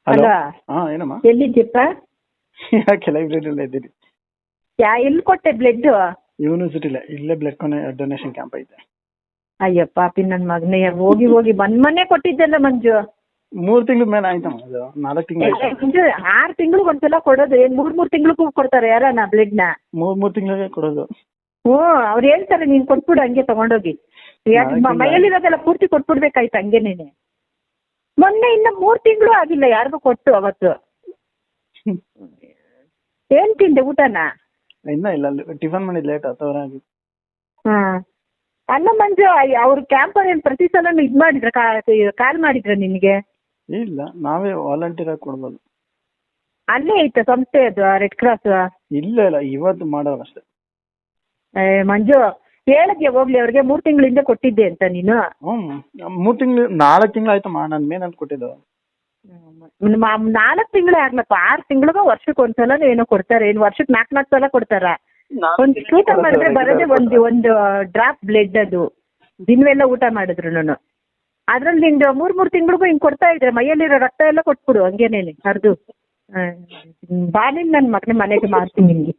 Hello. Hello. ಹಾ ಏನಮ್ಮ? ಎಲ್ಲಿದ್ದೀಪ್ಪ? ಯಾಕೆ ಲೈಬ್ರರಿಯಲ್ಲೇ ಇದ್ದೀರಿ? ಎಲ್ಲಿ ಕೊಟ್ಟೆ ಬ್ಲಡ್? ಯೂನಿವರ್ಸಿಟಿಲೇ, ಇಲ್ಲೇ ಬ್ಲಡ್ ಡೊನೇಷನ್ ಕ್ಯಾಂಪ್ ಐತೆ. ಅಯ್ಯಪ್ಪ ಪಾಪಿ ನನ್ನ ಮಗನೇ, ಹೋಗಿ ಹೋಗಿ ಮೊನ್ನೆ ಕೊಟ್ಟಿದ್ದಲ್ಲ ಮಂಜು. 3 ತಿಂಗಳ ಮೇಲೆ ಆಯ್ತಮ್ಮ, ಅದು 4 ತಿಂಗಳು ಆಯ್ತು. ಮಂಜು 6 ತಿಂಗಳಿಗೆ ಒಂದ್ಸಲ ಕೊಡೋದು, ಏನ್ 3 ತಿಂಗಳಿಗೂ ಕೊಡ್ತಾರೆ ಯಾರನ ಬ್ಲಡ್ನ? 3 ತಿಂಗಳಿಗೆ ಕೊಡೋದು. ಹ್ಞೂ, ಅವ್ರು ಹೇಳ್ತಾರೆ ನೀನ್ ಕೊಟ್ಬಿಡು ಹಂಗೆ ತಗೊಂಡೋಗಿ. ಮೈಯಲ್ಲಿರೋದೆಲ್ಲ ಪೂರ್ತಿ ಕೊಟ್ಬಿಡ್ಬೇಕಾಯ್ತು ಹಂಗೆ ನೀನೆ. ಮೊನ್ನೆ ಇನ್ನ 3 ತಿಂಗಳು ಆಗಿಲ್ಲ ಯಾರಿಗೂ ಕೊಟ್ಟು ಅವತ್ತು. ಏನ್ ತಿಂದೆ ಊಟನ? ಇನ್ನ ಇಲ್ಲ, ಅಲ್ಲಿ ಟಿಫನ್ ಮಾಡಿದ್ ಲೇಟ್ ಆತವ್ರ ಆಗಿ. ಹಾ ಅಲ್ಲ ಮಂಜು, ಅವ್ರ ಕ್ಯಾಂಪರ್ ಏನ್ ಪ್ರತಿ ಸಲ ಇದ್ ಮಾಡಿದ್ರ, ಕಾಲ್ ಮಾಡಿದ್ರ ನಿನ್ಗೆ? ಇಲ್ಲ, ನಾವೇ ವಾಲಂಟಿಯರ್ ಆಗಿ ಕೊಡ್ಬೋದು. ಅಲ್ಲೇ ಐತೆ ಸಂಸ್ಥೆ ಅದು ರೆಡ್ ಕ್ರಾಸ್? ಇಲ್ಲ ಇಲ್ಲ, ಇವತ್ತು ಮಾಡೋರು ಅಷ್ಟೇ. ಮಂಜು ಹೇಳಿದ್ಯಾ ಹೋಗ್ಲಿ ಅವ್ರಿಗೆ 3 ತಿಂಗಳ ಹಿಂದೆ ಕೊಟ್ಟಿದ್ದೆ ಅಂತ ನೀನು? 3 ತಿಂಗಳು 4 ತಿಂಗಳು ಆಯ್ತಮ್ಮ, ನಾನು ಮೇನ್ ಅಂತ ಕೊಟ್ಟಿದ್ದು. 4 ತಿಂಗಳೇ ಆಗ್ಲಪ್ಪ, 6 ತಿಂಗಳಿಗೆ ವರ್ಷಕ್ಕೆ ಒಂದ್ಸಲ ಏನೋ ಕೊಡ್ತಾರೆ. ಏನು ವರ್ಷಕ್ಕೆ 4 ಸಲ ಕೊಡ್ತಾರ? ಒಂದ್ ಊಟ ಮಾಡಿದ್ರೆ ಬರೋದೇ ಒಂದು ಡ್ರಾಪ್ ಬ್ಲಡ್, ಅದು ದಿನವೆಲ್ಲ ಊಟ ಮಾಡಿದ್ರು ನಾನು. ಅದ್ರಲ್ಲಿ ನಿಂದು 3 ತಿಂಗಳಿಗೂ ಹಿಂಗ್ ಕೊಡ್ತಾ ಇದ್ರೆ ಮೈಯಲ್ಲಿರೋ ರಕ್ತ ಎಲ್ಲ ಕೊಟ್ಬಿಡು ಹಂಗೇನೇನೆ ಹರಿದು. ಬಾ ನಿನ್ ನನ್ನ ಮಗನ ಮನೆಗೆ ಮಾಡ್ತೀನಿ ನಿಮ್ಗೆ.